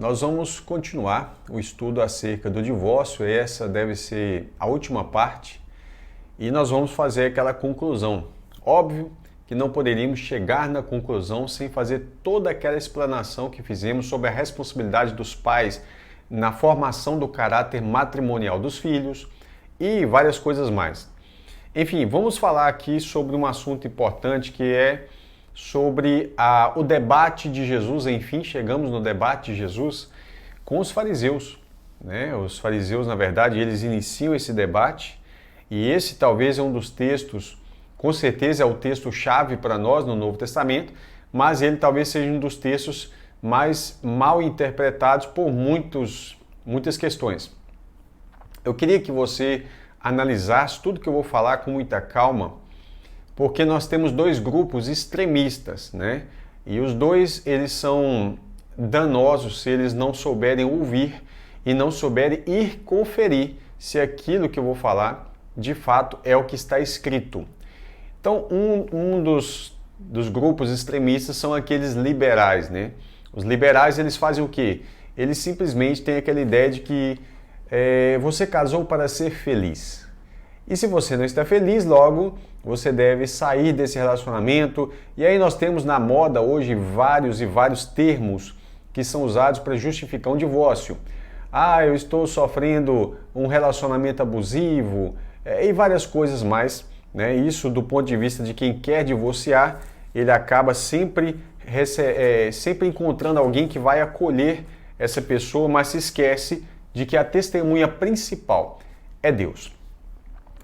nós vamos continuar o estudo acerca do divórcio. Essa deve ser a última parte e nós vamos fazer aquela conclusão. Óbvio que não poderíamos chegar na conclusão sem fazer toda aquela explanação que fizemos sobre a responsabilidade dos pais na formação do caráter matrimonial dos filhos e várias coisas mais. Enfim, vamos falar aqui sobre um assunto importante que é sobre o debate de Jesus. Enfim, chegamos no debate de Jesus com os fariseus, né? Os fariseus, na verdade, eles iniciam esse debate e esse talvez é um dos textos, com certeza é o texto-chave para nós no Novo Testamento, mas ele talvez seja um dos textos mais mal interpretados por muitas questões. Eu queria que você analisasse tudo que eu vou falar com muita calma, porque nós temos dois grupos extremistas, né? E os dois, eles são danosos se eles não souberem ouvir e não souberem ir conferir se aquilo que eu vou falar, de fato, é o que está escrito. Então, um dos grupos extremistas são aqueles liberais, né? Os liberais, eles fazem o quê? Eles simplesmente têm aquela ideia de que você casou para ser feliz. E se você não está feliz, logo você deve sair desse relacionamento. E aí nós temos na moda hoje vários termos que são usados para justificar um divórcio. Eu estou sofrendo um relacionamento abusivo e várias coisas mais, né? Isso do ponto de vista de quem quer divorciar, ele acaba sempre encontrando alguém que vai acolher essa pessoa, mas se esquece de que a testemunha principal é Deus.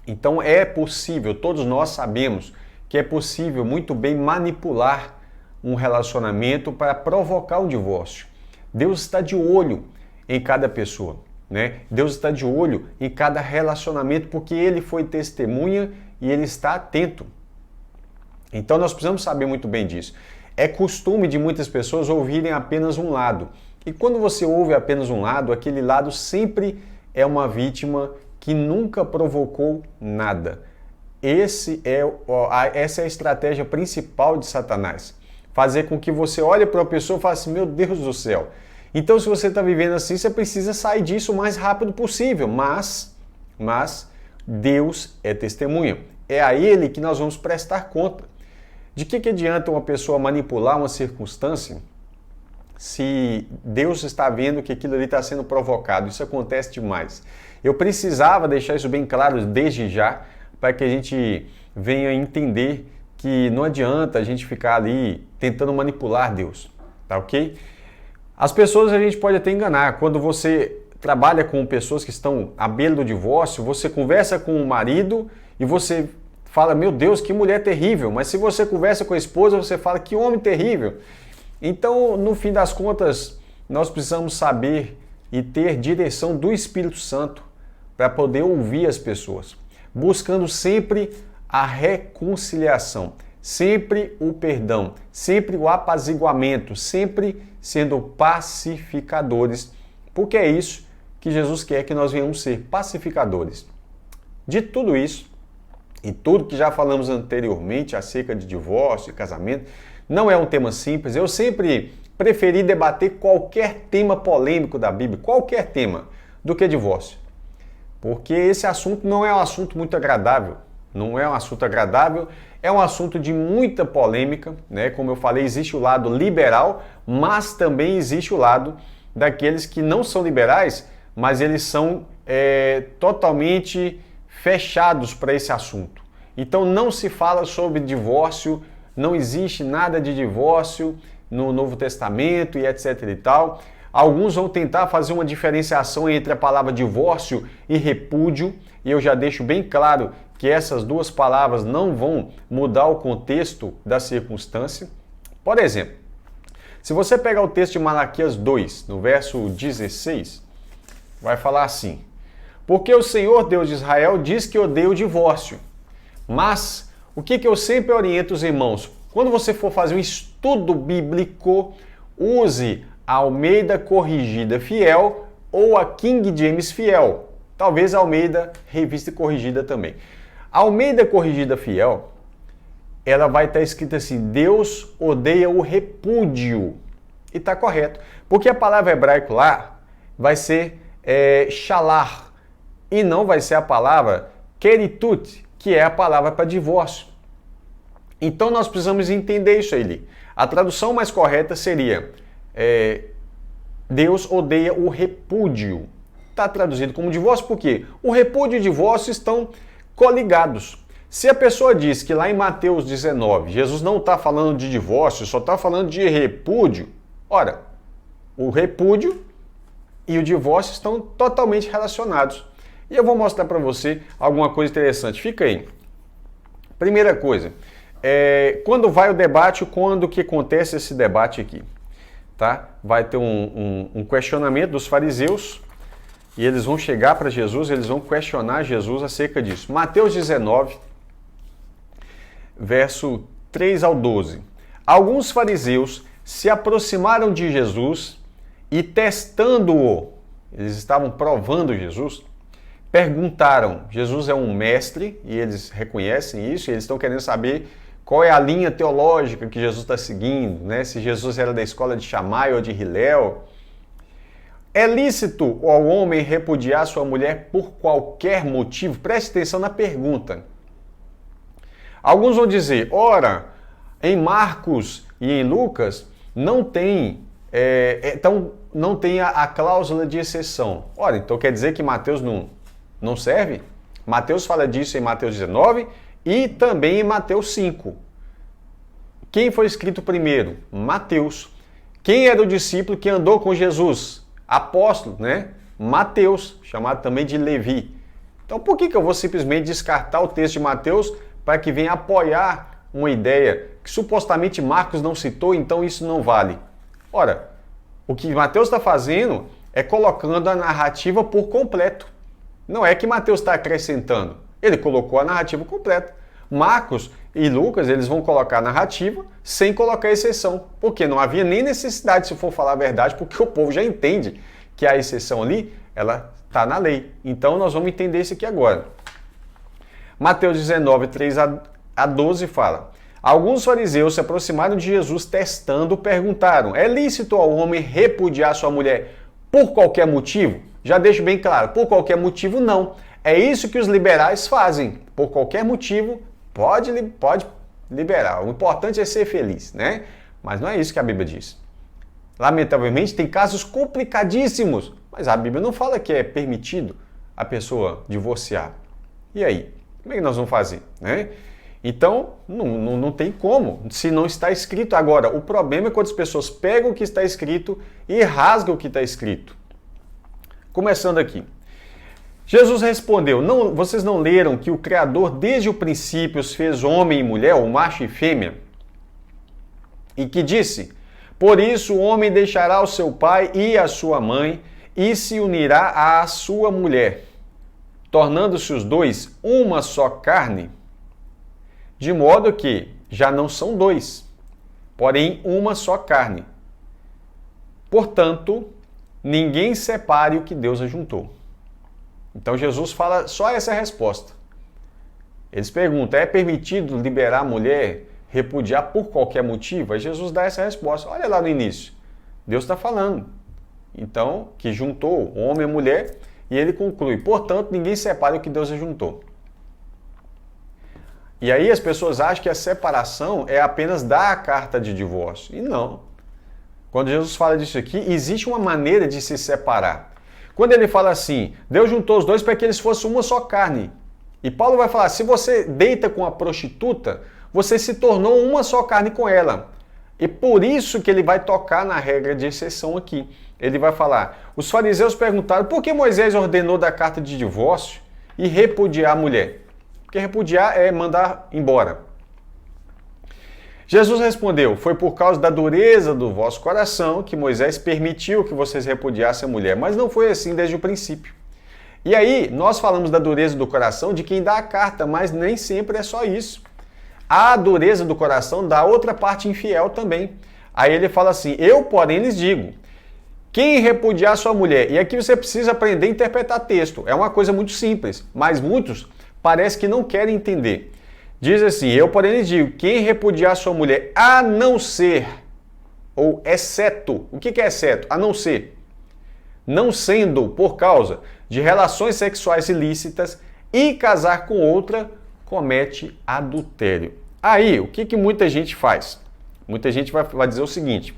Então é possível, todos nós sabemos que é possível muito bem manipular um relacionamento para provocar um divórcio. Deus está de olho em cada pessoa, né? Deus está de olho em cada relacionamento porque Ele foi testemunha e Ele está atento. Então nós precisamos saber muito bem disso. É costume de muitas pessoas ouvirem apenas um lado. E quando você ouve apenas um lado, aquele lado sempre é uma vítima que nunca provocou nada. Essa é a estratégia principal de Satanás. Fazer com que você olhe para uma pessoa e fale assim, meu Deus do céu. Então, se você está vivendo assim, você precisa sair disso o mais rápido possível. Mas Deus é testemunha. É a Ele que nós vamos prestar conta. De que adianta uma pessoa manipular uma circunstância se Deus está vendo que aquilo ali está sendo provocado? Isso acontece demais. Eu precisava deixar isso bem claro desde já, para que a gente venha entender que não adianta a gente ficar ali tentando manipular Deus, tá ok? As pessoas a gente pode até enganar. Quando você trabalha com pessoas que estão à beira do divórcio, você conversa com o marido e você fala, meu Deus, que mulher terrível. Mas se você conversa com a esposa, você fala, que homem terrível. Então, no fim das contas, nós precisamos saber e ter direção do Espírito Santo para poder ouvir as pessoas, buscando sempre a reconciliação, sempre o perdão, sempre o apaziguamento, sempre sendo pacificadores, porque é isso que Jesus quer que nós venhamos ser, pacificadores. De tudo isso e tudo que já falamos anteriormente acerca de divórcio e casamento, não é um tema simples. Eu sempre preferi debater qualquer tema polêmico da Bíblia, qualquer tema, do que divórcio. Porque esse assunto não é um assunto muito agradável. Não é um assunto agradável, é um assunto de muita polêmica, né? Como eu falei, existe o lado liberal, mas também existe o lado daqueles que não são liberais, mas eles são totalmente fechados para esse assunto. Então não se fala sobre divórcio, não existe nada de divórcio no Novo Testamento e etc e tal. Alguns vão tentar fazer uma diferenciação entre a palavra divórcio e repúdio, e eu já deixo bem claro que essas duas palavras não vão mudar o contexto da circunstância. Por exemplo, se você pegar o texto de Malaquias 2, no verso 16, vai falar assim, porque o Senhor Deus de Israel diz que odeia o divórcio, mas o que eu sempre oriento os irmãos? Quando você for fazer um estudo bíblico, use a Almeida Corrigida Fiel ou a King James Fiel. Talvez a Almeida Revista Corrigida também. A Almeida Corrigida Fiel, ela vai estar escrita assim, Deus odeia o repúdio. E está correto. Porque a palavra hebraica lá vai ser shalar. E não vai ser a palavra keritut, que é a palavra para divórcio. Então nós precisamos entender isso aí. A tradução mais correta seria Deus odeia o repúdio. Está traduzido como divórcio porque o repúdio e o divórcio estão coligados. Se a pessoa diz que lá em Mateus 19, Jesus não está falando de divórcio, só está falando de repúdio, ora, o repúdio e o divórcio estão totalmente relacionados. E eu vou mostrar para você alguma coisa interessante. Fica aí. Primeira coisa, quando vai o debate, quando que acontece esse debate aqui? Tá? Vai ter um questionamento dos fariseus e eles vão chegar para Jesus, eles vão questionar Jesus acerca disso. Mateus 19, verso 3 ao 12. Alguns fariseus se aproximaram de Jesus e testando-o, eles estavam provando Jesus, perguntaram, Jesus é um mestre e eles reconhecem isso, e eles estão querendo saber qual é a linha teológica que Jesus está seguindo, né? Se Jesus era da escola de Shammai ou de Hillel. É lícito ao homem repudiar sua mulher por qualquer motivo? Preste atenção na pergunta. Alguns vão dizer, ora, em Marcos e em Lucas não tem, não tem a cláusula de exceção. Ora, então quer dizer que Mateus não serve? Mateus fala disso em Mateus 19 e também em Mateus 5. Quem foi escrito primeiro? Mateus. Quem era o discípulo que andou com Jesus? Apóstolo, né? Mateus, chamado também de Levi. Então por que eu vou simplesmente descartar o texto de Mateus para que venha apoiar uma ideia que supostamente Marcos não citou, então isso não vale? Ora, o que Mateus está fazendo é colocando a narrativa por completo. Não é que Mateus está acrescentando, ele colocou a narrativa completa. Marcos e Lucas, eles vão colocar a narrativa sem colocar exceção, porque não havia nem necessidade, se for falar a verdade, porque o povo já entende que a exceção ali, ela está na lei. Então nós vamos entender isso aqui agora. Mateus 19, 3 a 12 fala: alguns fariseus se aproximaram de Jesus testando, perguntaram, é lícito ao homem repudiar sua mulher por qualquer motivo? Já deixo bem claro, por qualquer motivo não. É isso que os liberais fazem. Por qualquer motivo, pode liberar. O importante é ser feliz, né? Mas não é isso que a Bíblia diz. Lamentavelmente, tem casos complicadíssimos, mas a Bíblia não fala que é permitido a pessoa divorciar. E aí? Como é que nós vamos fazer, né? Então, não tem como, se não está escrito. Agora, o problema é quando as pessoas pegam o que está escrito e rasgam o que está escrito. Começando aqui. Jesus respondeu, vocês não leram que o Criador desde o princípio os fez homem e mulher, ou macho e fêmea? E que disse, por isso o homem deixará o seu pai e a sua mãe e se unirá à sua mulher, tornando-se os dois uma só carne, de modo que já não são dois, porém uma só carne. Portanto, ninguém separe o que Deus ajuntou. Então Jesus fala só essa resposta. Eles perguntam, é permitido liberar a mulher, repudiar por qualquer motivo? Aí Jesus dá essa resposta. Olha lá no início. Deus está falando. Então, que juntou o homem e a mulher, e ele conclui, portanto, ninguém separa o que Deus ajuntou. E aí as pessoas acham que a separação é apenas dar a carta de divórcio. E não. Quando Jesus fala disso aqui, existe uma maneira de se separar. Quando ele fala assim, Deus juntou os dois para que eles fossem uma só carne. E Paulo vai falar, se você deita com a prostituta, você se tornou uma só carne com ela. E por isso que ele vai tocar na regra de exceção aqui. Ele vai falar, os fariseus perguntaram, por que Moisés ordenou da carta de divórcio e repudiar a mulher? Porque repudiar é mandar embora. Jesus respondeu, foi por causa da dureza do vosso coração que Moisés permitiu que vocês repudiassem a mulher, mas não foi assim desde o princípio. E aí, nós falamos da dureza do coração de quem dá a carta, mas nem sempre é só isso. Há a dureza do coração da outra parte infiel também. Aí ele fala assim, eu, porém, lhes digo, quem repudiar sua mulher, e aqui você precisa aprender a interpretar texto, é uma coisa muito simples, mas muitos parece que não querem entender. Diz assim, eu porém lhes digo, quem repudiar sua mulher, a não ser ou exceto. O que é exceto? A não ser. Não sendo por causa de relações sexuais ilícitas e casar com outra, comete adultério. Aí, o que muita gente faz? Muita gente vai dizer o seguinte: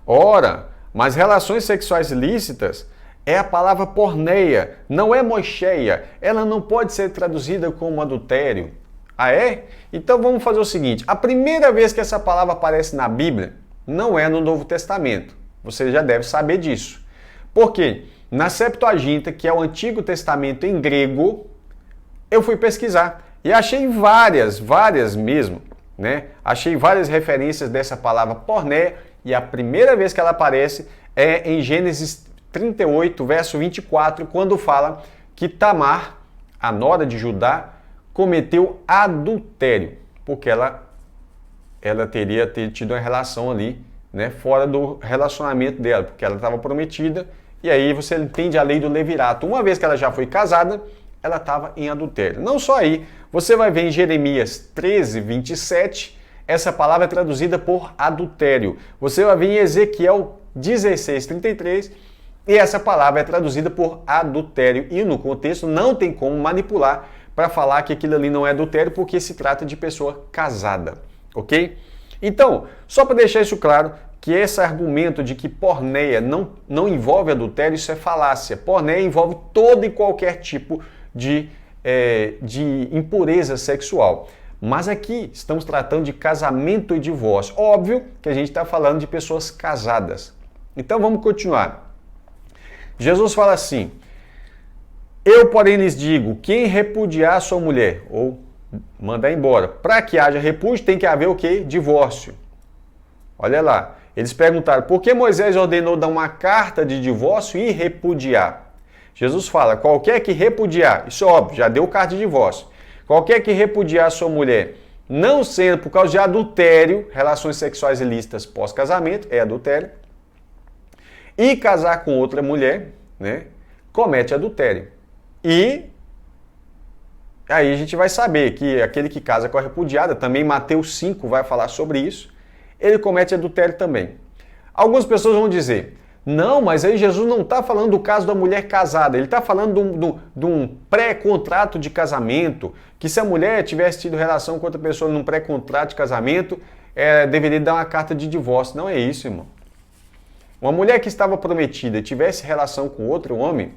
ora, mas relações sexuais ilícitas é a palavra porneia, não é mocheia. Ela não pode ser traduzida como adultério. Ah, é? Então vamos fazer o seguinte: a primeira vez que essa palavra aparece na Bíblia não é no Novo Testamento. Você já deve saber disso. Por quê? Na Septuaginta, que é o Antigo Testamento em grego, eu fui pesquisar e achei várias mesmo, né? Achei várias referências dessa palavra porneia e a primeira vez que ela aparece é em Gênesis 38, verso 24, quando fala que Tamar, a nora de Judá, cometeu adultério, porque ela teria tido uma relação ali, né, fora do relacionamento dela, porque ela estava prometida, e aí você entende a lei do levirato. Uma vez que ela já foi casada, ela estava em adultério. Não só aí, você vai ver em Jeremias 13, 27, essa palavra é traduzida por adultério. Você vai ver em Ezequiel 16, 33, e essa palavra é traduzida por adultério. E no contexto não tem como manipular para falar que aquilo ali não é adultério, porque se trata de pessoa casada, ok? Então, só para deixar isso claro, que esse argumento de que porneia não envolve adultério, isso é falácia. Porneia envolve todo e qualquer tipo de impureza sexual. Mas aqui estamos tratando de casamento e divórcio. Óbvio que a gente está falando de pessoas casadas. Então vamos continuar. Jesus fala assim: eu, porém, lhes digo, quem repudiar sua mulher, ou mandar embora, para que haja repúdio, tem que haver o quê? Divórcio. Olha lá, eles perguntaram, por que Moisés ordenou dar uma carta de divórcio e repudiar? Jesus fala, qualquer que repudiar, isso é óbvio, já deu carta de divórcio, qualquer que repudiar sua mulher, não sendo por causa de adultério, relações sexuais ilícitas pós-casamento, é adultério, e casar com outra mulher, né, comete adultério. E aí a gente vai saber que aquele que casa com a repudiada, também Mateus 5 vai falar sobre isso, ele comete adultério também. Algumas pessoas vão dizer, não, mas aí Jesus não está falando do caso da mulher casada, ele está falando de um pré-contrato de casamento, que se a mulher tivesse tido relação com outra pessoa num pré-contrato de casamento, deveria dar uma carta de divórcio. Não é isso, irmão. Uma mulher que estava prometida e tivesse relação com outro homem,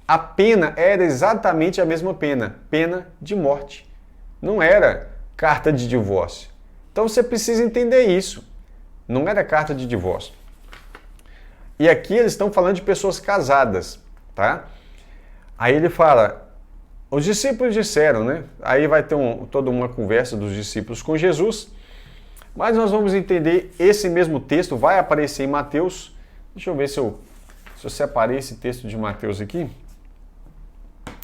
a pena era exatamente a mesma pena, pena de morte. Não era carta de divórcio. Então você precisa entender isso. Não era carta de divórcio. E aqui eles estão falando de pessoas casadas, tá? Aí ele fala, os discípulos disseram, né? Aí vai ter toda uma conversa dos discípulos com Jesus, mas nós vamos entender esse mesmo texto, vai aparecer em Mateus. Deixa eu ver se eu separei esse texto de Mateus aqui.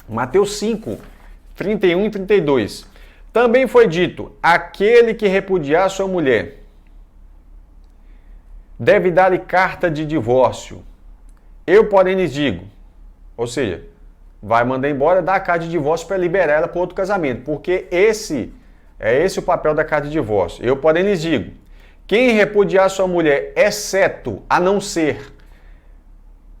Mateus 5, 31 e 32. Também foi dito, aquele que repudiar sua mulher deve dar-lhe carta de divórcio. Eu, porém, lhes digo, ou seja, vai mandar embora, dar a carta de divórcio para liberar ela para outro casamento, porque esse o papel da carta de divórcio. Eu, porém, lhes digo, quem repudiar sua mulher, exceto, a não ser,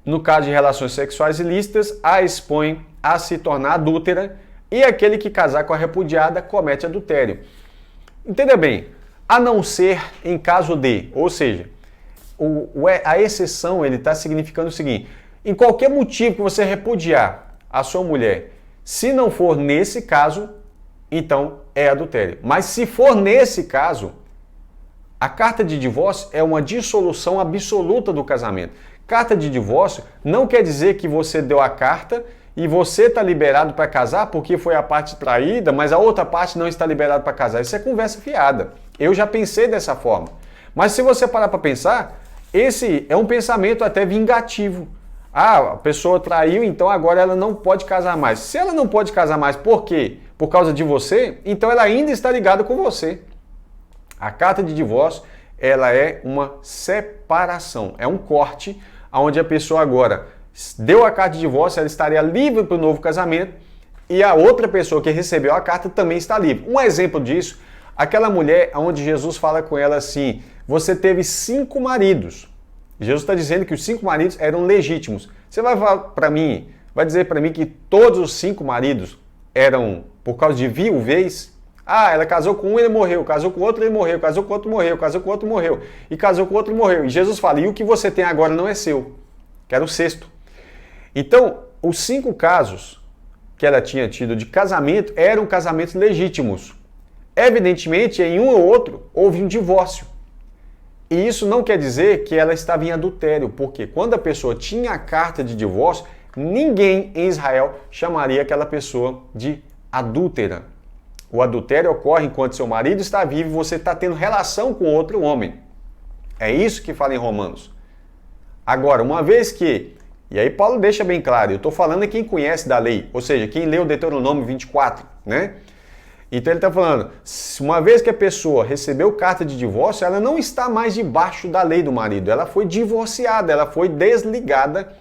no caso de relações sexuais ilícitas, a expõe a se tornar adúltera, e aquele que casar com a repudiada comete adultério. Entenda bem, a não ser em caso de, ou seja, a exceção ele está significando o seguinte, em qualquer motivo que você repudiar a sua mulher, se não for nesse caso, então é adultério. Mas se for nesse caso, a carta de divórcio é uma dissolução absoluta do casamento. Carta de divórcio não quer dizer que você deu a carta e você está liberado para casar porque foi a parte traída, mas a outra parte não está liberada para casar. Isso é conversa fiada. Eu já pensei dessa forma. Mas se você parar para pensar, esse é um pensamento até vingativo. Ah, a pessoa traiu, então agora ela não pode casar mais. Se ela não pode casar mais, por quê? Por causa de você, então ela ainda está ligada com você. A carta de divórcio, ela é uma separação, é um corte, onde a pessoa agora deu a carta de divórcio, ela estaria livre para o novo casamento e a outra pessoa que recebeu a carta também está livre. Um exemplo disso, Aquela mulher onde Jesus fala com ela assim, você teve 5 maridos. Jesus está dizendo que os 5 maridos eram legítimos. Você vai falar para mim, vai dizer para mim que todos os 5 maridos eram por causa de viuvez? Ah, ela casou com um e ele morreu, casou com outro e ele morreu, casou com outro e morreu, casou com outro e morreu, e casou com outro e morreu. E Jesus fala, e o que você tem agora não é seu, que era o 6º. Então, os 5 casos que ela tinha tido de casamento eram casamentos legítimos. Evidentemente, em um ou outro, houve um divórcio. E isso não quer dizer que ela estava em adultério, porque quando a pessoa tinha a carta de divórcio, ninguém em Israel chamaria aquela pessoa de adúltera. O adultério ocorre enquanto seu marido está vivo e você está tendo relação com outro homem. É isso que fala em Romanos. Agora, uma vez que... E aí Paulo deixa bem claro, eu estou falando de quem conhece da lei, ou seja, quem leu Deuteronômio 24, né? Então ele está falando, uma vez que a pessoa recebeu carta de divórcio, ela não está mais debaixo da lei do marido, ela foi divorciada, ela foi desligada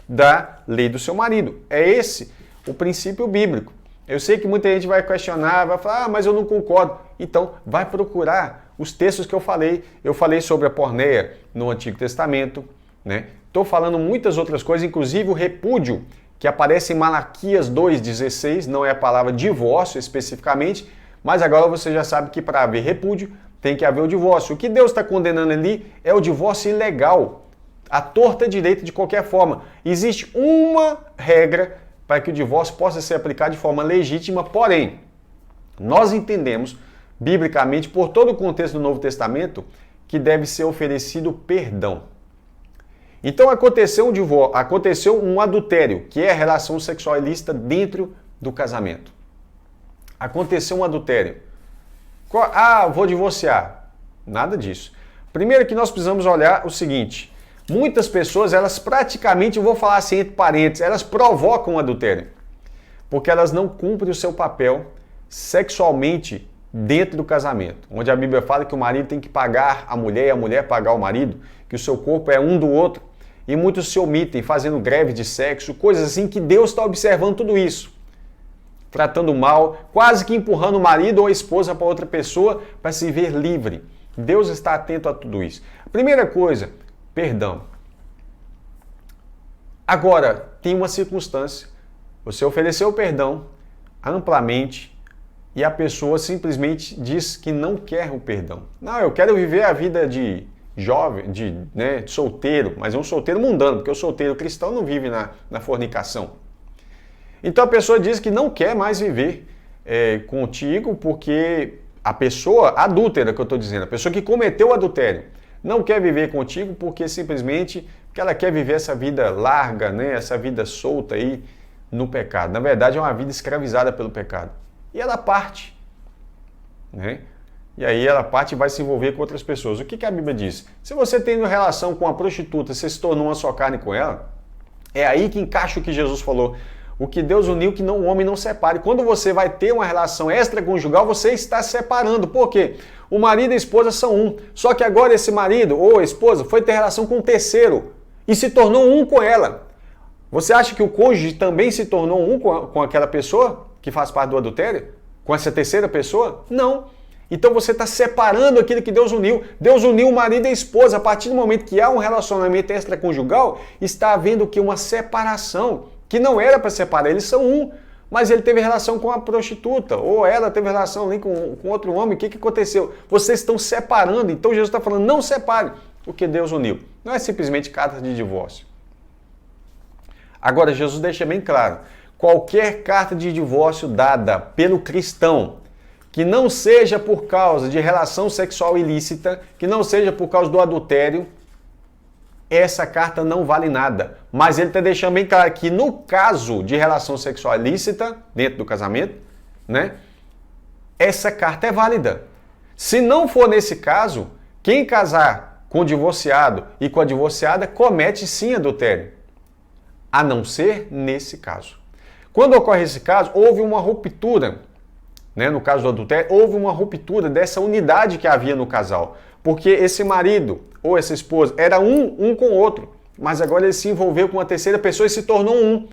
da lei do seu marido. É esse o princípio bíblico. Eu sei que muita gente vai questionar, vai falar, mas eu não concordo. Então, vai procurar os textos que eu falei. Eu falei sobre a porneia no Antigo Testamento, né? Estou falando muitas outras coisas, inclusive o repúdio, que aparece em Malaquias 2,16, não é a palavra divórcio especificamente, mas agora você já sabe que para haver repúdio tem que haver o divórcio. O que Deus está condenando ali é o divórcio ilegal, a torta direita de qualquer forma. Existe uma regra para que o divórcio possa ser aplicado de forma legítima, porém, nós entendemos, biblicamente, por todo o contexto do Novo Testamento, que deve ser oferecido perdão. Então aconteceu um adultério, que é a relação sexual ilícita dentro do casamento. Aconteceu um adultério. Ah, vou divorciar. Nada disso. Primeiro que nós precisamos olhar o seguinte, muitas pessoas, elas praticamente, eu vou falar assim entre parênteses, elas provocam o adultério, porque elas não cumprem o seu papel sexualmente dentro do casamento, onde a Bíblia fala que o marido tem que pagar a mulher e a mulher pagar o marido, que o seu corpo é um do outro, e muitos se omitem fazendo greve de sexo, coisas assim que Deus está observando tudo isso, tratando mal, quase que empurrando o marido ou a esposa para outra pessoa para se ver livre. Deus está atento a tudo isso. Primeira coisa, perdão. Agora, tem uma circunstância. Você ofereceu o perdão amplamente e a pessoa simplesmente diz que não quer o perdão. Não, eu quero viver a vida de jovem, de solteiro, mas é um solteiro mundano, porque o solteiro cristão não vive na fornicação. Então a pessoa diz que não quer mais viver contigo porque a pessoa adúltera, que eu estou dizendo, a pessoa que cometeu o adultério, não quer viver contigo porque simplesmente que ela quer viver essa vida larga, né? Essa vida solta aí no pecado. Na verdade é uma vida escravizada pelo pecado. E ela parte, né? E aí ela parte e vai se envolver com outras pessoas. O que a Bíblia diz? Se você tem uma relação com a prostituta, você se tornou uma só carne com ela, é aí que encaixa o que Jesus falou. O que Deus uniu, que o homem não separe. Quando você vai ter uma relação extraconjugal, você está separando. Por quê? O marido e a esposa são um. Só que agora esse marido ou a esposa foi ter relação com um terceiro e se tornou um com ela. Você acha que o cônjuge também se tornou um com aquela pessoa que faz parte do adultério? Com essa terceira pessoa? Não. Então você está separando aquilo que Deus uniu. Deus uniu o marido e a esposa. A partir do momento que há um relacionamento extraconjugal, está havendo que uma separação, que não era para separar, eles são um. Mas ele teve relação com a prostituta, ou ela teve relação ali com outro homem. O que aconteceu? Vocês estão separando. Então Jesus está falando, não separe o que Deus uniu. Não é simplesmente carta de divórcio. Agora, Jesus deixa bem claro, qualquer carta de divórcio dada pelo cristão, que não seja por causa de relação sexual ilícita, que não seja por causa do adultério, essa carta não vale nada. Mas ele está deixando bem claro que no caso de relação sexual ilícita, dentro do casamento, né, essa carta é válida. Se não for nesse caso, quem casar com o divorciado e com a divorciada comete sim adultério. A não ser nesse caso. Quando ocorre esse caso, houve uma ruptura. No caso do adultério, houve uma ruptura dessa unidade que havia no casal. Porque esse marido ou essa esposa era um com o outro, mas agora ele se envolveu com uma terceira pessoa e se tornou um.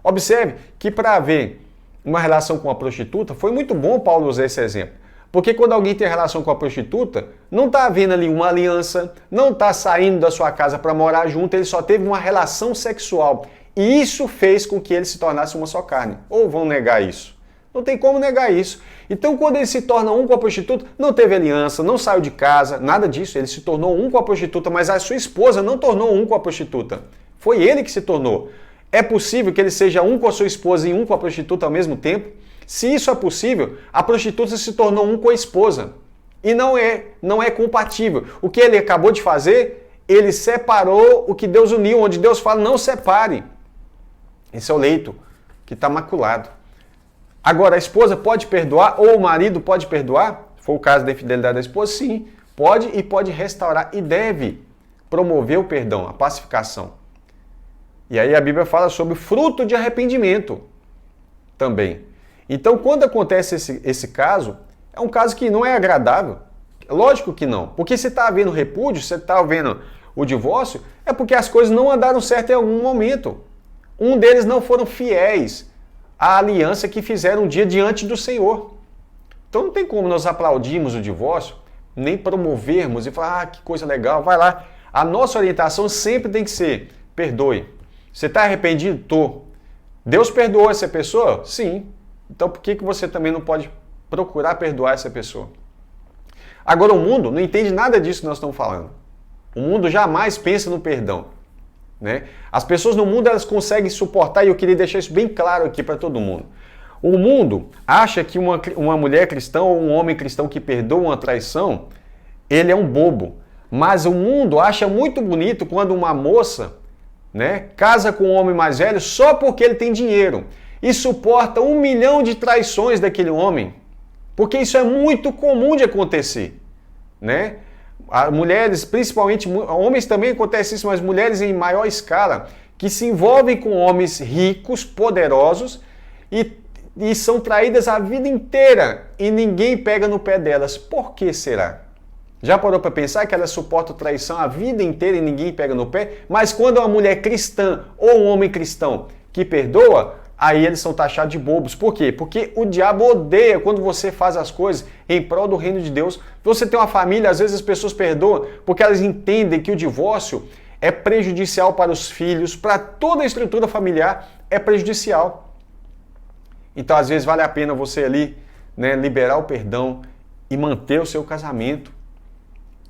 Observe que para haver uma relação com a prostituta, foi muito bom Paulo usar esse exemplo. Porque quando alguém tem relação com a prostituta, não está havendo ali uma aliança, não está saindo da sua casa para morar junto, ele só teve uma relação sexual. E isso fez com que ele se tornasse uma só carne. Ou vão negar isso? Não tem como negar isso. Então, quando ele se torna um com a prostituta, não teve aliança, não saiu de casa, nada disso. Ele se tornou um com a prostituta, mas a sua esposa não tornou um com a prostituta. Foi ele que se tornou. É possível que ele seja um com a sua esposa e um com a prostituta ao mesmo tempo? Se isso é possível, a prostituta se tornou um com a esposa. E não é compatível. O que ele acabou de fazer, ele separou o que Deus uniu, onde Deus fala, não separe. Esse é o leito que está maculado. Agora, a esposa pode perdoar ou o marido pode perdoar? Foi o caso da infidelidade da esposa? Sim, pode e pode restaurar e deve promover o perdão, a pacificação. E aí a Bíblia fala sobre fruto de arrependimento também. Então, quando acontece esse caso, é um caso que não é agradável. Lógico que não. Porque se está havendo repúdio, se está havendo o divórcio, é porque as coisas não andaram certo em algum momento. Um deles não foram fiéis à aliança que fizeram um dia diante do Senhor. Então não tem como nós aplaudirmos o divórcio, nem promovermos e falar, que coisa legal, vai lá. A nossa orientação sempre tem que ser, perdoe. Você está arrependido? Tô. Deus perdoou essa pessoa? Sim. Então por que você também não pode procurar perdoar essa pessoa? Agora o mundo não entende nada disso que nós estamos falando. O mundo jamais pensa no perdão. Né? As pessoas no mundo elas conseguem suportar, e eu queria deixar isso bem claro aqui para todo mundo. O mundo acha que uma mulher cristã ou um homem cristão que perdoa uma traição, ele é um bobo. Mas o mundo acha muito bonito quando uma moça, né, casa com um homem mais velho só porque ele tem dinheiro e suporta 1 milhão de traições daquele homem. Porque isso é muito comum de acontecer, né? Mulheres, principalmente, homens também acontece isso, mas mulheres em maior escala, que se envolvem com homens ricos, poderosos e são traídas a vida inteira e ninguém pega no pé delas. Por que será? Já parou para pensar que elas suportam traição a vida inteira e ninguém pega no pé? Mas quando é uma mulher cristã ou um homem cristão que perdoa, aí eles são taxados de bobos. Por quê? Porque o diabo odeia quando você faz as coisas em prol do reino de Deus. Você tem uma família, às vezes as pessoas perdoam porque elas entendem que o divórcio é prejudicial para os filhos, para toda a estrutura familiar é prejudicial. Então, às vezes, vale a pena você ali, né, liberar o perdão e manter o seu casamento.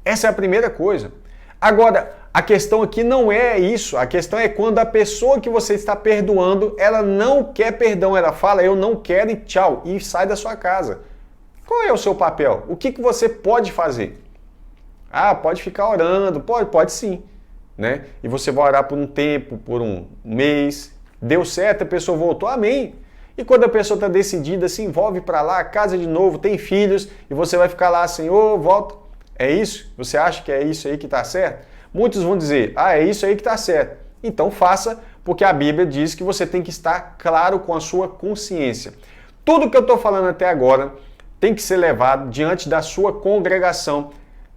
Essa é a primeira coisa. Agora, a questão aqui não é isso. A questão é quando a pessoa que você está perdoando, ela não quer perdão. Ela fala, eu não quero e tchau, e sai da sua casa. Qual é o seu papel? O que você pode fazer? Ah, pode ficar orando. Pode sim. Né? E você vai orar por um tempo, por um mês. Deu certo, a pessoa voltou, amém. E quando a pessoa está decidida, se envolve para lá, casa de novo, tem filhos, e você vai ficar lá, Senhor, volta. É isso? Você acha que é isso aí que está certo? Muitos vão dizer, é isso aí que está certo. Então faça, porque a Bíblia diz que você tem que estar claro com a sua consciência. Tudo que eu estou falando até agora tem que ser levado diante da sua congregação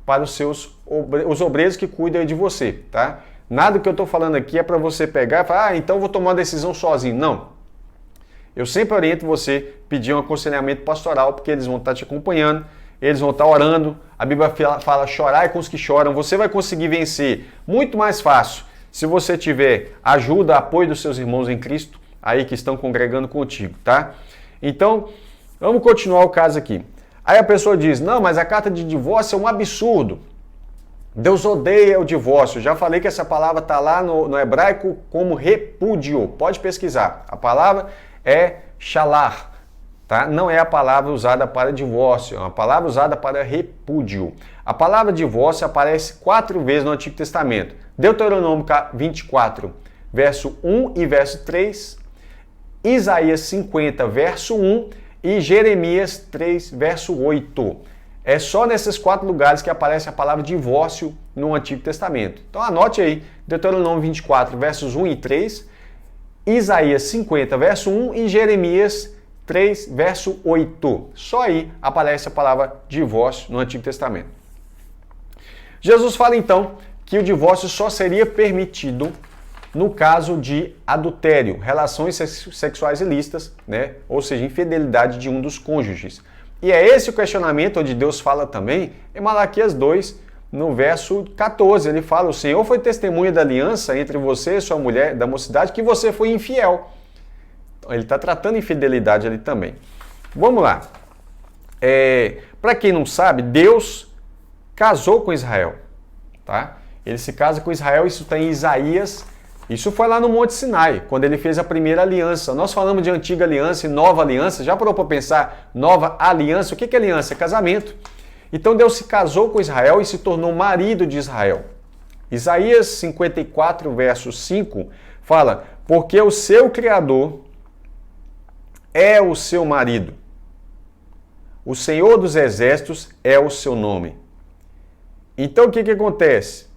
para os obreiros que cuidam de você, tá? Nada que eu estou falando aqui é para você pegar e falar, então eu vou tomar uma decisão sozinho. Não. Eu sempre oriento você a pedir um aconselhamento pastoral, porque eles vão estar te acompanhando, eles vão estar orando. A Bíblia fala, chorar é com os que choram. Você vai conseguir vencer muito mais fácil se você tiver ajuda, apoio dos seus irmãos em Cristo, aí que estão congregando contigo, tá? Então, vamos continuar o caso aqui. Aí a pessoa diz, não, mas a carta de divórcio é um absurdo. Deus odeia o divórcio. Já falei que essa palavra está lá no hebraico como repúdio. Pode pesquisar. A palavra é shalar. Tá? Não é a palavra usada para divórcio, é uma palavra usada para repúdio. A palavra divórcio aparece 4 vezes no Antigo Testamento. Deuteronômio 24, verso 1 e verso 3, Isaías 50, verso 1 e Jeremias 3, verso 8. É só nesses 4 lugares que aparece a palavra divórcio no Antigo Testamento. Então anote aí, Deuteronômio 24, versos 1 e 3, Isaías 50, verso 1 e Jeremias 3, verso 8. Só aí aparece a palavra divórcio no Antigo Testamento. Jesus fala então que o divórcio só seria permitido no caso de adultério, relações sexuais ilícitas, né? Ou seja, infidelidade de um dos cônjuges. E é esse o questionamento onde Deus fala também em Malaquias 2, no verso 14. Ele fala: o Senhor foi testemunha da aliança entre você e sua mulher da mocidade, que você foi infiel. Então, ele está tratando infidelidade ali também. Vamos lá. Para quem não sabe, Deus casou com Israel. Tá? Ele se casa com Israel, isso está em Isaías. Isso foi lá no Monte Sinai, quando ele fez a primeira aliança. Nós falamos de antiga aliança e nova aliança. Já parou para pensar nova aliança? O que é aliança? É casamento. Então Deus se casou com Israel e se tornou marido de Israel. Isaías 54, verso 5, fala: porque o seu Criador é o seu marido. O Senhor dos Exércitos é o seu nome. Então o que acontece?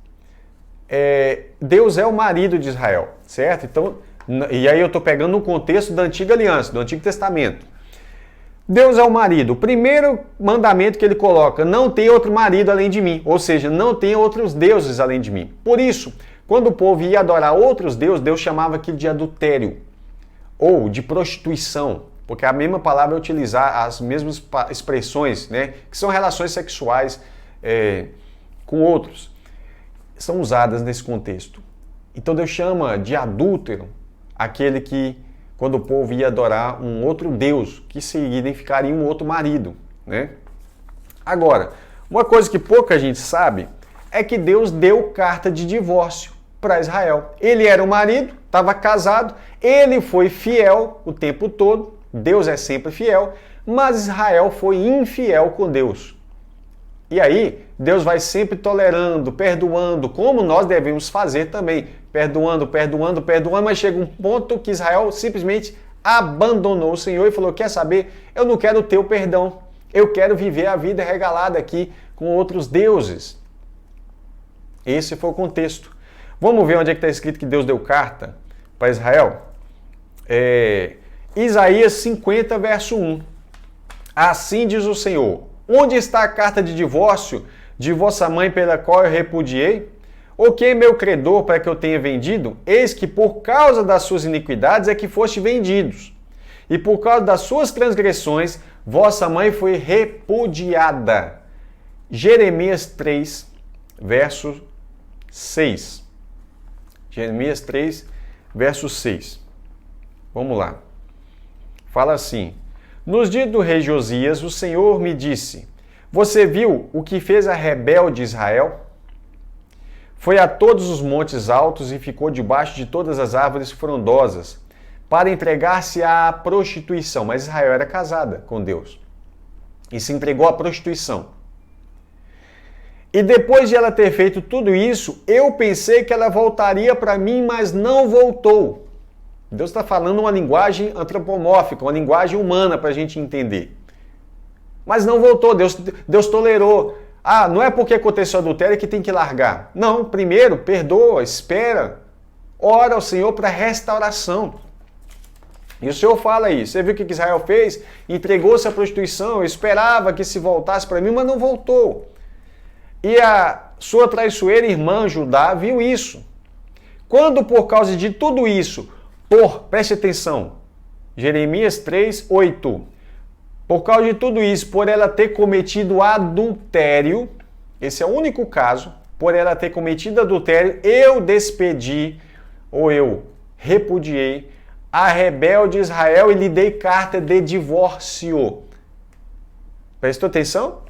Deus é o marido de Israel, certo? Então, e aí eu estou pegando um contexto da antiga aliança, do Antigo Testamento. Deus é o marido. O primeiro mandamento que ele coloca: não tem outro marido além de mim. Ou seja, não tem outros deuses além de mim. Por isso, quando o povo ia adorar outros deuses, Deus chamava aquilo de adultério ou de prostituição, porque a mesma palavra é utilizar as mesmas expressões, né, que são relações sexuais com outros, são usadas nesse contexto. Então Deus chama de adúltero aquele que, quando o povo ia adorar um outro Deus, que significaria um outro marido, né? Agora, uma coisa que pouca gente sabe é que Deus deu carta de divórcio para Israel. Ele era o marido, estava casado, ele foi fiel o tempo todo, Deus é sempre fiel, mas Israel foi infiel com Deus. E aí, Deus vai sempre tolerando, perdoando, como nós devemos fazer também. Perdoando, mas chega um ponto que Israel simplesmente abandonou o Senhor e falou: quer saber? Eu não quero o teu perdão. Eu quero viver a vida regalada aqui com outros deuses. Esse foi o contexto. Vamos ver onde é que está escrito que Deus deu carta para Israel? Isaías 50, verso 1. Assim diz o Senhor: onde está a carta de divórcio de vossa mãe pela qual eu repudiei? Ou quem é meu credor para que eu tenha vendido? Eis que por causa das suas iniquidades é que foste vendidos. E por causa das suas transgressões, vossa mãe foi repudiada. Jeremias 3, verso 6. Jeremias 3, verso 6. Vamos lá. Fala assim: nos dias do rei Josias, o Senhor me disse: você viu o que fez a rebelde Israel? Foi a todos os montes altos e ficou debaixo de todas as árvores frondosas, para entregar-se à prostituição. Mas Israel era casada com Deus e se entregou à prostituição. E depois de ela ter feito tudo isso, eu pensei que ela voltaria para mim, mas não voltou. Deus está falando uma linguagem antropomórfica, uma linguagem humana para a gente entender. Mas não voltou, Deus tolerou. Ah, não é porque aconteceu adultério que tem que largar. Não, primeiro, perdoa, espera, ora ao Senhor para restauração. E o Senhor fala aí, você viu o que Israel fez? Entregou-se à prostituição, eu esperava que se voltasse para mim, mas não voltou. E a sua traiçoeira irmã Judá viu isso. Quando por causa de tudo isso, preste atenção, Jeremias 3, 8. Por causa de tudo isso, por ela ter cometido adultério, esse é o único caso, por ela ter cometido adultério, eu despedi, ou eu repudiei, a rebelde Israel e lhe dei carta de divórcio. Prestou atenção?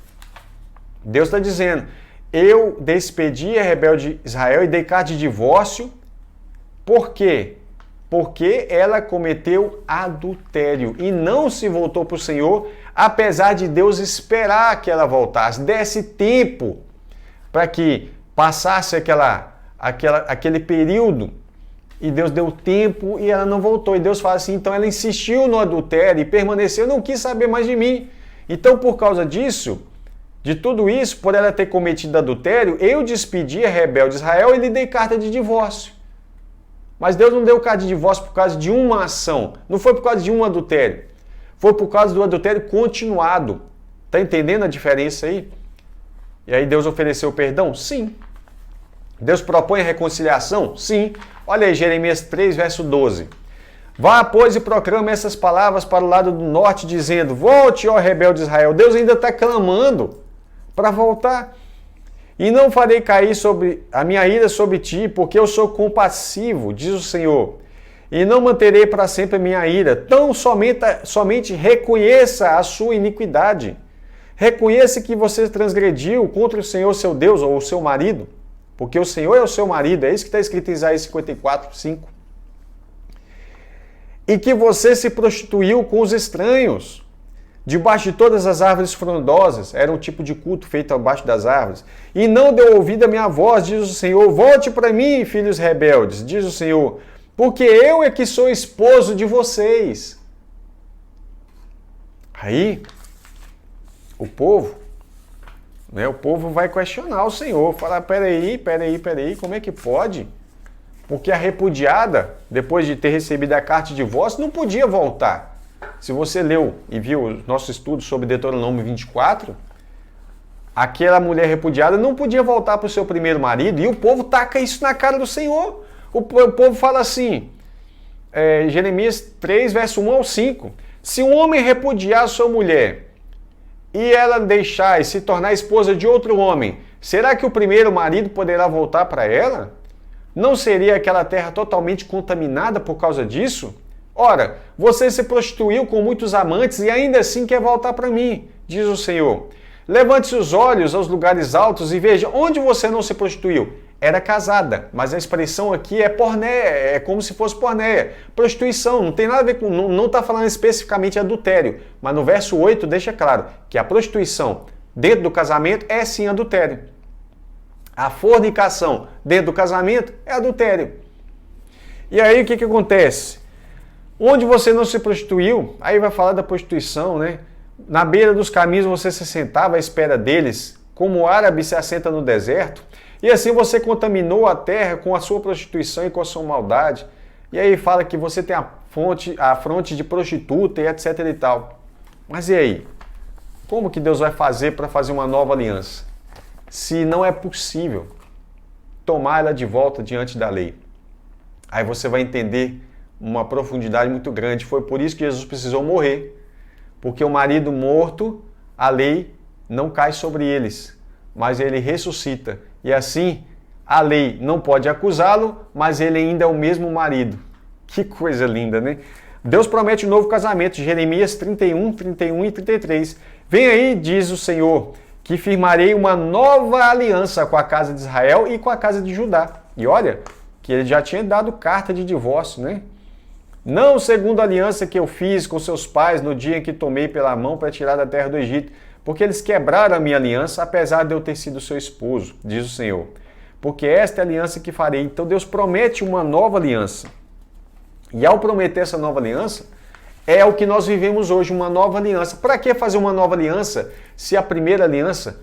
Deus está dizendo: eu despedi a rebelde Israel e dei carta de divórcio. Por quê? Porque ela cometeu adultério e não se voltou para o Senhor, apesar de Deus esperar que ela voltasse, desse tempo para que passasse aquele período, e Deus deu tempo e ela não voltou. E Deus fala assim: então ela insistiu no adultério e permaneceu, não quis saber mais de mim. Então, por causa disso, de tudo isso, por ela ter cometido adultério, eu despedi a rebelde Israel e lhe dei carta de divórcio. Mas Deus não deu carta de divórcio por causa de uma ação. Não foi por causa de um adultério. Foi por causa do adultério continuado. Está entendendo a diferença aí? E aí Deus ofereceu perdão? Sim. Deus propõe a reconciliação? Sim. Olha aí, Jeremias 3, verso 12. Vá, pois, e proclame essas palavras para o lado do norte, dizendo: volte, ó rebelde Israel. Deus ainda está clamando para voltar. E não farei cair sobre a minha ira sobre ti, porque eu sou compassivo, diz o Senhor. E não manterei para sempre a minha ira. Tão somente reconheça a sua iniquidade. Reconheça que você transgrediu contra o Senhor seu Deus ou o seu marido. Porque o Senhor é o seu marido. É isso que está escrito em Isaías 54, 5. E que você se prostituiu com os estranhos. Debaixo de todas as árvores frondosas, era um tipo de culto feito abaixo das árvores. E não deu ouvido à minha voz, diz o Senhor. Volte para mim, filhos rebeldes, diz o Senhor, porque eu é que sou esposo de vocês. Aí, o povo vai questionar o Senhor, falar, peraí, como é que pode? Porque a repudiada, depois de ter recebido a carta de divórcio, não podia voltar. Se você leu e viu o nosso estudo sobre Deuteronômio 24, aquela mulher repudiada não podia voltar para o seu primeiro marido, e o povo taca isso na cara do Senhor. O povo fala assim, Jeremias 3, verso 1 ao 5, se um homem repudiar sua mulher e ela deixar e se tornar esposa de outro homem, será que o primeiro marido poderá voltar para ela? Não seria aquela terra totalmente contaminada por causa disso? Ora, você se prostituiu com muitos amantes e ainda assim quer voltar para mim, diz o Senhor. Levante os olhos aos lugares altos e veja onde você não se prostituiu. Era casada, mas a expressão aqui é pornéia, é como se fosse pornéia. Prostituição, não tem nada a ver com, não está falando especificamente adultério, mas no verso 8 deixa claro que a prostituição dentro do casamento é sim adultério. A fornicação dentro do casamento é adultério. E aí o que acontece? Onde você não se prostituiu, aí vai falar da prostituição, né? Na beira dos caminhos você se sentava à espera deles, como o árabe se assenta no deserto, e assim você contaminou a terra com a sua prostituição e com a sua maldade. E aí fala que você tem a fronte de prostituta e etc e tal. Mas e aí? Como que Deus vai fazer para fazer uma nova aliança? Se não é possível tomar ela de volta diante da lei. Aí você vai entender uma profundidade muito grande. Foi por isso que Jesus precisou morrer. Porque o marido morto, a lei não cai sobre eles, mas ele ressuscita. E assim, a lei não pode acusá-lo, mas ele ainda é o mesmo marido. Que coisa linda, né? Deus promete um novo casamento, Jeremias 31, 31 e 33. Vem aí, diz o Senhor, que firmarei uma nova aliança com a casa de Israel e com a casa de Judá. E olha, que ele já tinha dado carta de divórcio, né? Não segundo a aliança que eu fiz com seus pais no dia em que tomei pela mão para tirar da terra do Egito, porque eles quebraram a minha aliança, apesar de eu ter sido seu esposo, diz o Senhor. Porque esta é a aliança que farei. Então Deus promete uma nova aliança. E ao prometer essa nova aliança, é o que nós vivemos hoje, uma nova aliança. Para que fazer uma nova aliança se a primeira aliança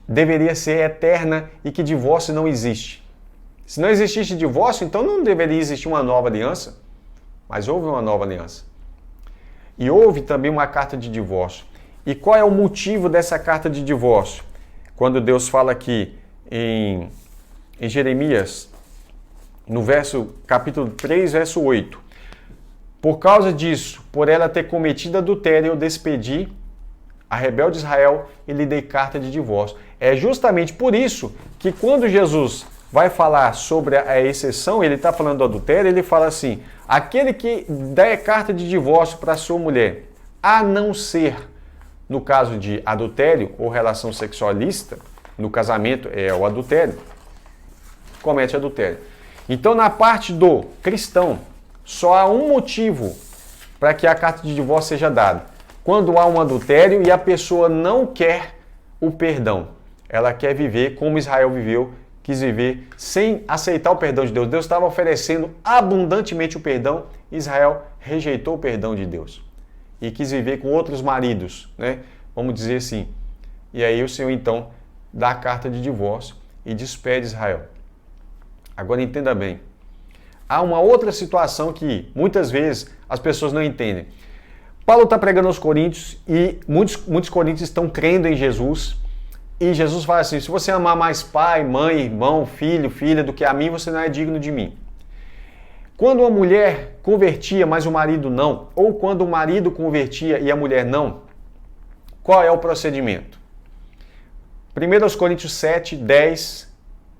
deveria ser eterna e que divórcio não existe? Se não existisse divórcio, então não deveria existir uma nova aliança. Mas houve uma nova aliança. E houve também uma carta de divórcio. E qual é o motivo dessa carta de divórcio? Quando Deus fala aqui em Jeremias, no capítulo 3, verso 8. Por causa disso, por ela ter cometido adultério, eu despedi a rebelde Israel e lhe dei carta de divórcio. É justamente por isso que quando Jesus vai falar sobre a exceção, ele está falando do adultério, ele fala assim, aquele que der carta de divórcio para sua mulher, a não ser no caso de adultério ou relação sexualista, no casamento é o adultério, comete adultério. Então, na parte do cristão, só há um motivo para que a carta de divórcio seja dada. Quando há um adultério e a pessoa não quer o perdão. Ela quer viver como Israel viveu, quis viver sem aceitar o perdão de Deus. Deus estava oferecendo abundantemente o perdão, Israel rejeitou o perdão de Deus. E quis viver com outros maridos, né? Vamos dizer assim. E aí o Senhor então dá a carta de divórcio e despede Israel. Agora entenda bem. Há uma outra situação que muitas vezes as pessoas não entendem. Paulo está pregando aos coríntios e muitos coríntios estão crendo em Jesus. E Jesus fala assim, se você amar mais pai, mãe, irmão, filho, filha do que a mim, você não é digno de mim. Quando uma mulher convertia, mas o marido não, ou quando o marido convertia e a mulher não, qual é o procedimento? 1 Coríntios 7, 10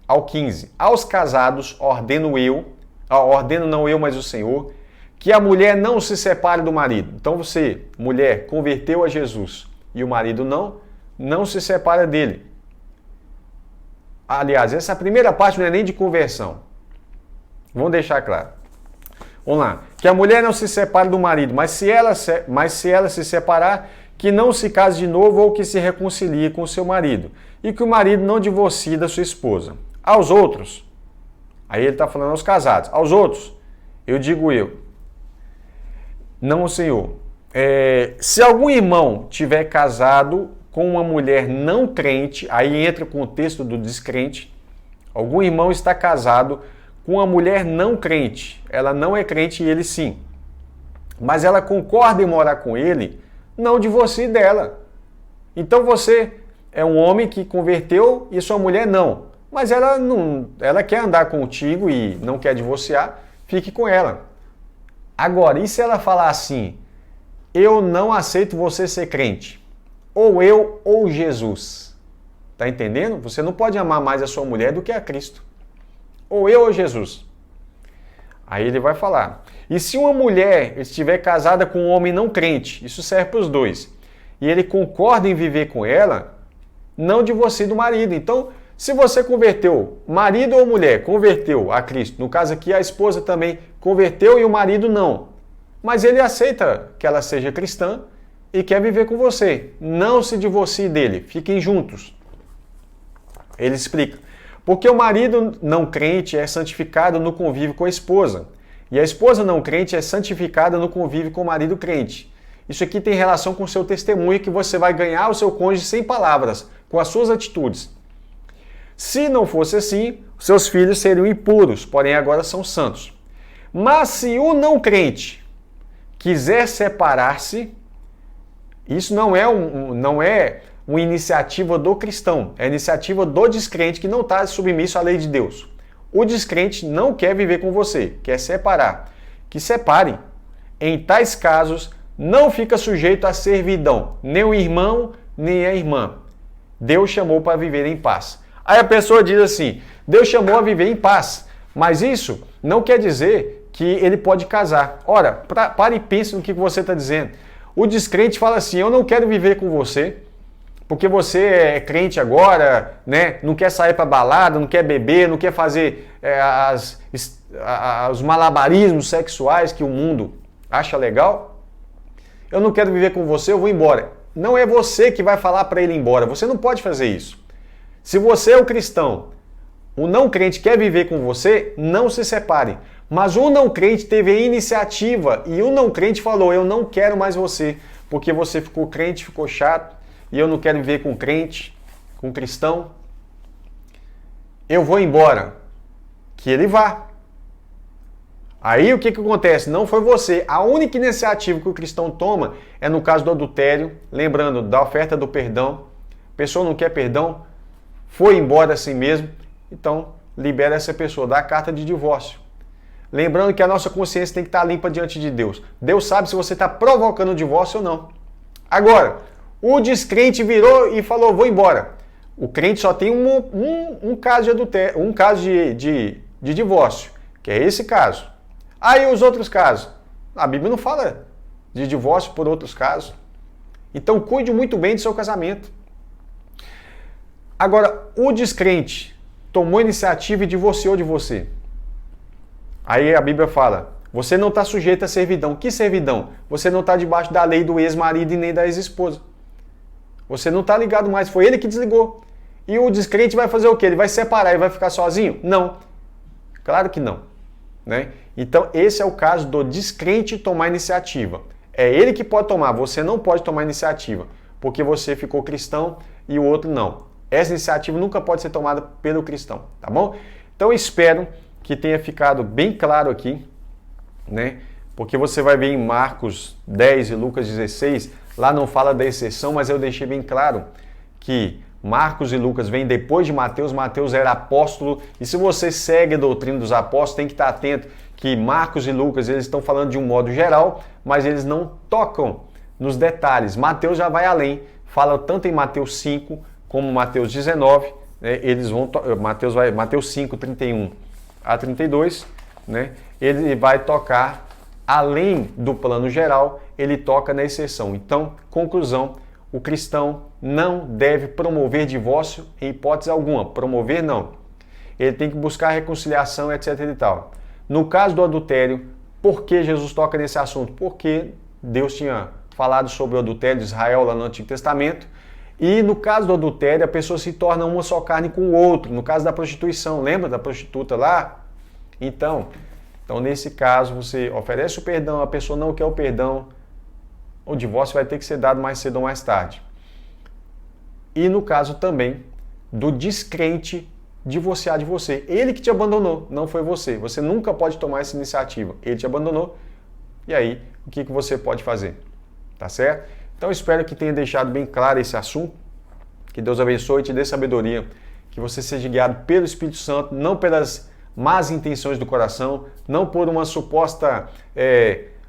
ao 15. Aos casados ordeno não eu, mas o Senhor, que a mulher não se separe do marido. Então você, mulher, converteu a Jesus e o marido não se separa dele. Aliás, essa primeira parte não é nem de conversão. Vamos deixar claro. Vamos lá. Que a mulher não se separe do marido, mas se ela se separar, que não se case de novo ou que se reconcilie com o seu marido. E que o marido não divorcie da sua esposa. Aos outros, aí ele está falando aos casados. Aos outros, eu digo não o Senhor. Se algum irmão tiver casado com uma mulher não crente, aí entra o contexto do descrente. Algum irmão está casado com uma mulher não crente. Ela não é crente e ele sim. Mas ela concorda em morar com ele, não divorcie dela. Então você é um homem que converteu e sua mulher não. Mas ela quer andar contigo e não quer divorciar, fique com ela. Agora, e se ela falar assim, eu não aceito você ser crente? Ou eu ou Jesus. Tá entendendo? Você não pode amar mais a sua mulher do que a Cristo. Ou eu ou Jesus. Aí ele vai falar. E se uma mulher estiver casada com um homem não crente, isso serve para os dois, e ele concorda em viver com ela, não divorcie do marido. Então, se você converteu, marido ou mulher, converteu a Cristo, no caso aqui a esposa também converteu e o marido não, mas ele aceita que ela seja cristã e quer viver com você, não se divorcie dele, fiquem juntos. Ele explica, porque o marido não crente é santificado no convívio com a esposa, e a esposa não crente é santificada no convívio com o marido crente. Isso aqui tem relação com o seu testemunho, que você vai ganhar o seu cônjuge sem palavras, com as suas atitudes. Se não fosse assim, seus filhos seriam impuros, porém agora são santos. Mas se o não crente quiser separar-se, isso não é uma iniciativa do cristão, é a iniciativa do descrente que não está submisso à lei de Deus. O descrente não quer viver com você, quer separar. Que separe. Em tais casos, não fica sujeito à servidão, nem o irmão, nem a irmã. Deus chamou para viver em paz. Aí a pessoa diz assim, Deus chamou a viver em paz, mas isso não quer dizer que ele pode casar. Ora, pare e pense no que você está dizendo. O descrente fala assim, eu não quero viver com você, porque você é crente agora, né? Não quer sair para balada, não quer beber, não quer fazer os malabarismos sexuais que o mundo acha legal. Eu não quero viver com você, eu vou embora. Não é você que vai falar para ele ir embora, você não pode fazer isso. Se você é o cristão, o não crente quer viver com você, não se separe. Mas o não crente teve a iniciativa e o não crente falou, eu não quero mais você, porque você ficou crente, ficou chato, e eu não quero viver com crente, com cristão. Eu vou embora. Que ele vá. Aí o que acontece? Não foi você. A única iniciativa que o cristão toma é no caso do adultério, lembrando da oferta do perdão. A pessoa não quer perdão, foi embora assim mesmo, então libera essa pessoa, dá a carta de divórcio. Lembrando que a nossa consciência tem que estar limpa diante de Deus. Deus sabe se você está provocando o divórcio ou não. Agora, o descrente virou e falou, vou embora. O crente só tem um caso de adultério, um caso de divórcio, que é esse caso. Aí os outros casos. A Bíblia não fala de divórcio por outros casos. Então cuide muito bem do seu casamento. Agora, o descrente tomou iniciativa e divorciou de você. Aí a Bíblia fala, você não está sujeito à servidão. Que servidão? Você não está debaixo da lei do ex-marido e nem da ex-esposa. Você não está ligado mais, foi ele que desligou. E o descrente vai fazer o quê? Ele vai separar e vai ficar sozinho? Não. Claro que não. Né? Então esse é o caso do descrente tomar iniciativa. É ele que pode tomar, você não pode tomar iniciativa, porque você ficou cristão e o outro não. Essa iniciativa nunca pode ser tomada pelo cristão, tá bom? Então espero que tenha ficado bem claro aqui, né? Porque você vai ver em Marcos 10 e Lucas 16, lá não fala da exceção, mas eu deixei bem claro que Marcos e Lucas vêm depois de Mateus. Mateus era apóstolo, e se você segue a doutrina dos apóstolos, tem que estar atento que Marcos e Lucas eles estão falando de um modo geral, mas eles não tocam nos detalhes. Mateus já vai além, fala tanto em Mateus 5 como Mateus 19, né? Mateus 5, 31 a 32, né? Ele vai tocar além do plano geral, ele toca na exceção. Então, conclusão, o cristão não deve promover divórcio em hipótese alguma. Promover, não. Ele tem que buscar reconciliação, etc. e tal. No caso do adultério, por que Jesus toca nesse assunto? Porque Deus tinha falado sobre o adultério de Israel lá no Antigo Testamento. E no caso do adultério, a pessoa se torna uma só carne com o outro. No caso da prostituição, lembra da prostituta lá? Então, nesse caso, você oferece o perdão, a pessoa não quer o perdão, o divórcio vai ter que ser dado mais cedo ou mais tarde. E no caso também do descrente divorciar de você. Ele que te abandonou, não foi você. Você nunca pode tomar essa iniciativa. Ele te abandonou. E aí, o que você pode fazer? Tá certo? Então, espero que tenha deixado bem claro esse assunto. Que Deus abençoe e te dê sabedoria. Que você seja guiado pelo Espírito Santo, não pelas más intenções do coração, não por uma suposta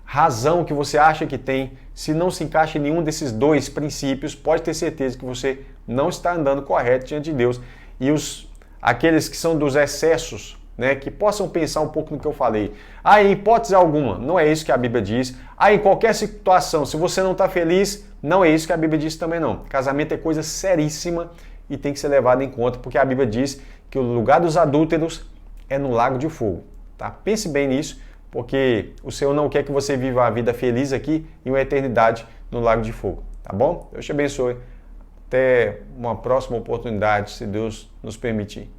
razão que você acha que tem. Se não se encaixa em nenhum desses dois princípios, pode ter certeza que você não está andando correto diante de Deus. E aqueles que são dos excessos, né, que possam pensar um pouco no que eu falei. Em hipótese alguma, não é isso que a Bíblia diz. Em qualquer situação, se você não está feliz, não é isso que a Bíblia diz também não. Casamento é coisa seríssima e tem que ser levado em conta, porque a Bíblia diz que o lugar dos adúlteros é no lago de fogo. Tá? Pense bem nisso, porque o Senhor não quer que você viva a vida feliz aqui e uma eternidade no lago de fogo. Tá bom? Deus te abençoe. Até uma próxima oportunidade, se Deus nos permitir.